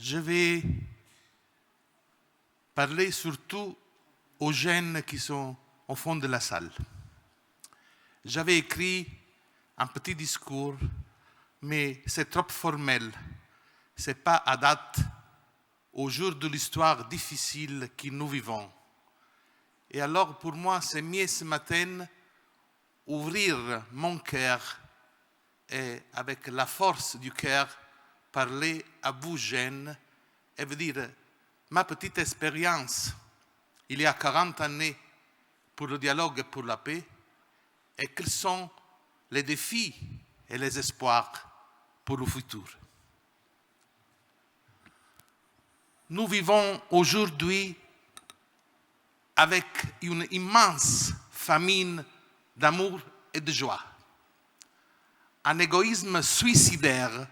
Je vais parler surtout aux jeunes qui sont au fond de la salle. J'avais écrit un petit discours, mais c'est trop formel. Ce n'est pas à date au jour de l'histoire difficile que nous vivons. Et alors, pour moi, c'est mieux ce matin ouvrir mon cœur et, avec la force du cœur, parler à vous jeunes et vous dire ma petite expérience, il y a 40 années, pour le dialogue et pour la paix, et quels sont les défis et les espoirs pour le futur. Nous vivons aujourd'hui avec une immense famine d'amour et de joie. Un égoïsme suicidaire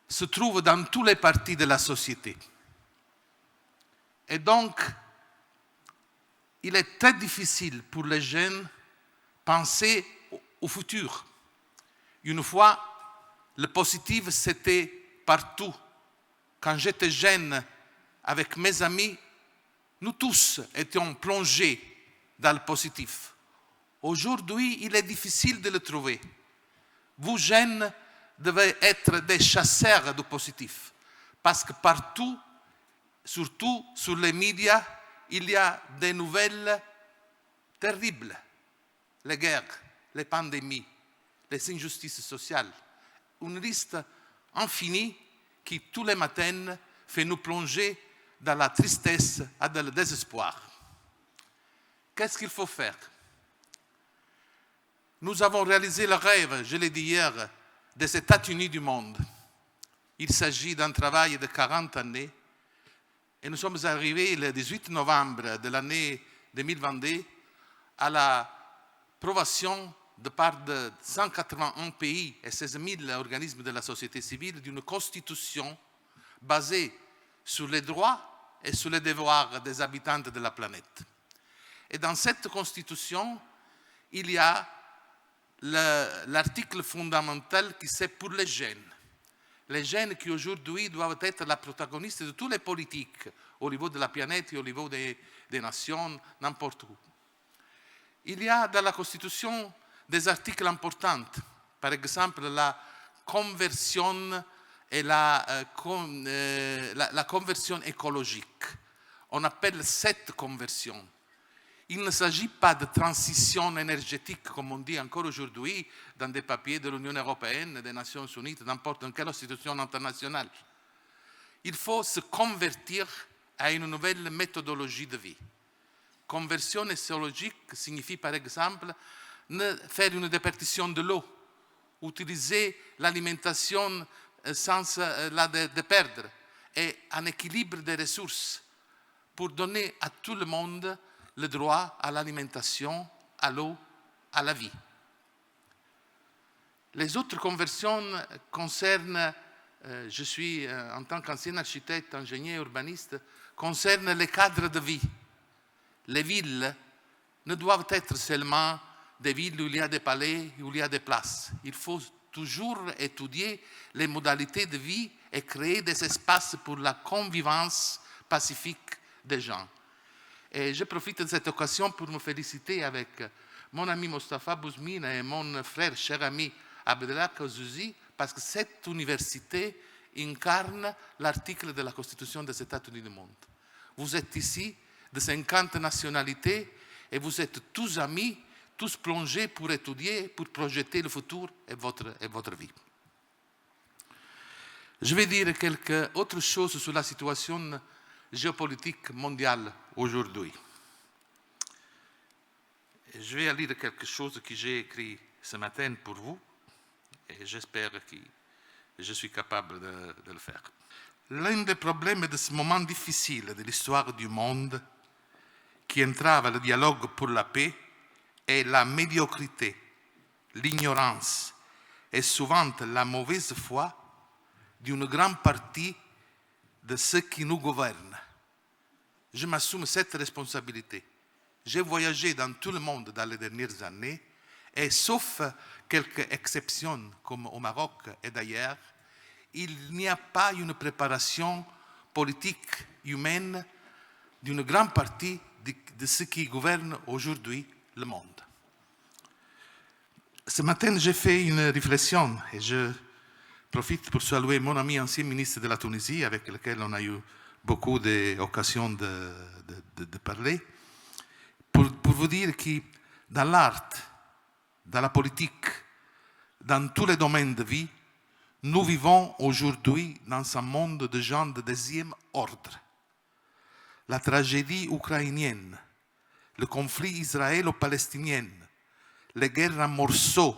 se trouve dans tous les parties de la société. Et donc, il est très difficile pour les jeunes de penser au futur. Une fois, le positif, c'était partout. Quand j'étais jeune, avec mes amis, nous tous étions plongés dans le positif. Aujourd'hui, il est difficile de le trouver. Vous, jeunes, devez être des chasseurs du positif. Parce que partout, surtout sur les médias, il y a des nouvelles terribles. Les guerres, les pandémies, les injustices sociales. Une liste infinie qui, tous les matins, fait nous plonger dans la tristesse et dans le désespoir. Qu'est-ce qu'il faut faire? Nous avons réalisé le rêve, je l'ai dit hier, des États-Unis du monde. Il s'agit d'un travail de 40 années. Et nous sommes arrivés le 18 novembre de l'année 2022 à l'approbation de part de 181 pays et 16 000 organismes de la société civile d'une constitution basée sur les droits et sur les devoirs des habitants de la planète. Et dans cette constitution, il y a l'article fondamental qui c'est pour les jeunes. Les jeunes qui aujourd'hui doivent être la protagoniste de toutes les politiques au niveau de la planète et au niveau des nations, n'importe où. Il y a dans la Constitution des articles importants, par exemple la conversion et la conversion écologique. On appelle cette conversion. Il ne s'agit pas de transition énergétique, comme on dit encore aujourd'hui dans des papiers de l'Union européenne, des Nations unies, n'importe quelle institution internationale. Il faut se convertir à une nouvelle méthodologie de vie. Conversion écologique signifie par exemple faire une déperdition de l'eau, utiliser l'alimentation sans la perdre et un équilibre des ressources pour donner à tout le monde le droit à l'alimentation, à l'eau, à la vie. Les autres conversions concernent, je suis en tant qu'ancien architecte, ingénieur urbaniste, concernent les cadres de vie. Les villes ne doivent être seulement des villes où il y a des palais, où il y a des places. Il faut toujours étudier les modalités de vie et créer des espaces pour la convivence pacifique des gens. Et je profite de cette occasion pour me féliciter avec mon ami Mostafa Bouzmine et mon frère, cher ami Abdellah Kaouzi, parce que cette université incarne l'article de la Constitution des États-Unis du monde. Vous êtes ici de 50 nationalités et vous êtes tous amis, tous plongés pour étudier, pour projeter le futur et votre vie. Je vais dire quelques autres choses sur la situation géopolitique mondiale aujourd'hui. Je vais lire quelque chose que j'ai écrit ce matin pour vous et j'espère que je suis capable de le faire. L'un des problèmes de ce moment difficile de l'histoire du monde qui entrave le dialogue pour la paix est la médiocrité, l'ignorance et souvent la mauvaise foi d'une grande partie de ceux qui nous gouvernent. Je m'assume cette responsabilité. J'ai voyagé dans tout le monde dans les dernières années et sauf quelques exceptions comme au Maroc et d'ailleurs, il n'y a pas une préparation politique humaine d'une grande partie de ceux qui gouvernent aujourd'hui le monde. Ce matin, j'ai fait une réflexion et je profite pour saluer mon ami ancien ministre de la Tunisie, avec lequel on a eu beaucoup d'occasions de parler, pour vous dire que dans l'art, dans la politique, dans tous les domaines de vie, nous vivons aujourd'hui dans un monde de gens de deuxième ordre. La tragédie ukrainienne, le conflit israélo-palestinien, les guerres en morceaux,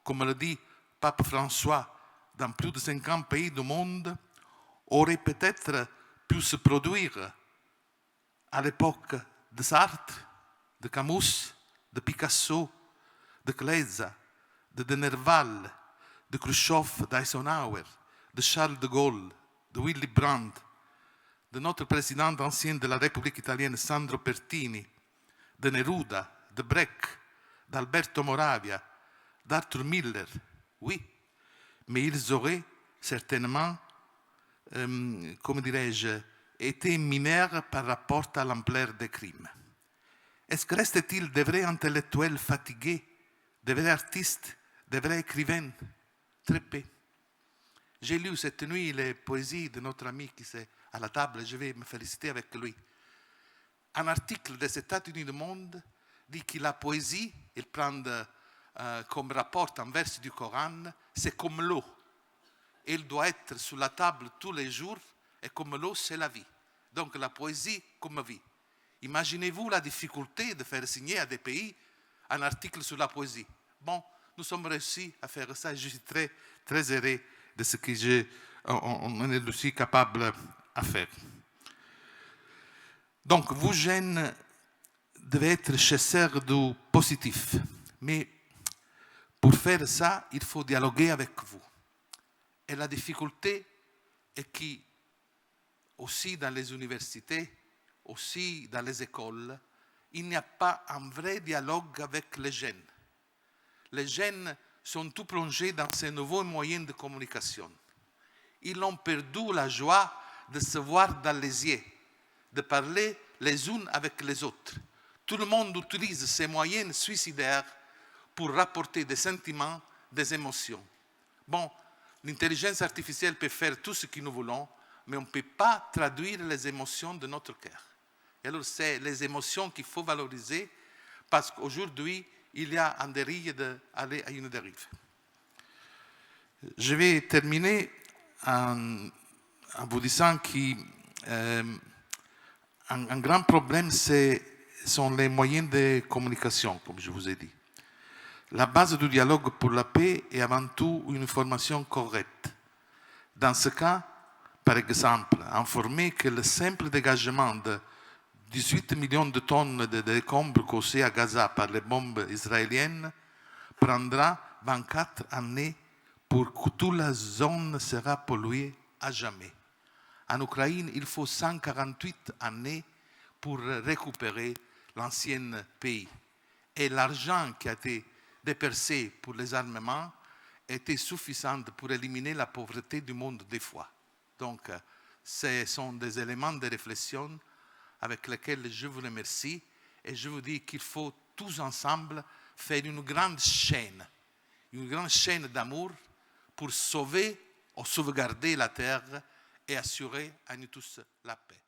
comme le dit Pape François, dans plus de 50 pays du monde, auraient peut-être pu se produire à l'époque de Sartre, de Camus, de Picasso, de Cléza, de Nerval, de Khrushchev, d'Eisenhower, de Charles de Gaulle, de Willy Brandt, de notre président ancien de la République italienne Sandro Pertini, de Neruda, de Brecht, d'Alberto Moravia, d'Arthur Miller, oui, mais ils auraient certainement, comment dirais-je, été mineurs par rapport à l'ampleur des crimes. Est-ce que reste-t-il de vrais intellectuels fatigués, de vrais artistes, de vrais écrivains? Très peu. J'ai lu cette nuit les poésies de notre ami qui est à la table, je vais me féliciter avec lui. Un article des États-Unis du monde dit que la poésie, il prend comme rapport un verset du Coran, c'est comme l'eau. Elle doit être sur la table tous les jours et comme l'eau, c'est la vie. Donc la poésie comme vie. Imaginez-vous la difficulté de faire signer à des pays un article sur la poésie. Bon, nous sommes réussis à faire ça et je suis très, très heureux de ce que on est aussi capable à faire. Donc, vous, jeunes, devez être chasseurs du positif. Mais pour faire ça, il faut dialoguer avec vous. Et la difficulté est que, aussi dans les universités, aussi dans les écoles, il n'y a pas un vrai dialogue avec les jeunes. Les jeunes sont tout plongés dans ces nouveaux moyens de communication. Ils ont perdu la joie de se voir dans les yeux, de parler les unes avec les autres. Tout le monde utilise ces moyens suicidaires pour rapporter des sentiments, des émotions. Bon, l'intelligence artificielle peut faire tout ce que nous voulons, mais on ne peut pas traduire les émotions de notre cœur. Et alors, c'est les émotions qu'il faut valoriser parce qu'aujourd'hui, il y a un dérive d'aller à une dérive. Je vais terminer en vous disant qu'un grand problème, sont les moyens de communication, comme je vous ai dit. La base du dialogue pour la paix est avant tout une formation correcte. Dans ce cas, par exemple, informer que le simple dégagement de 18 millions de tonnes de décombres causés à Gaza par les bombes israéliennes prendra 24 années pour que toute la zone sera polluée à jamais. En Ukraine, il faut 148 années pour récupérer l'ancien pays. Et l'argent qui a été dépensé pour les armements était suffisant pour éliminer la pauvreté du monde des fois. Donc, ce sont des éléments de réflexion avec lesquels je vous remercie et je vous dis qu'il faut tous ensemble faire une grande chaîne d'amour pour sauver ou sauvegarder la terre et assurer à nous tous la paix.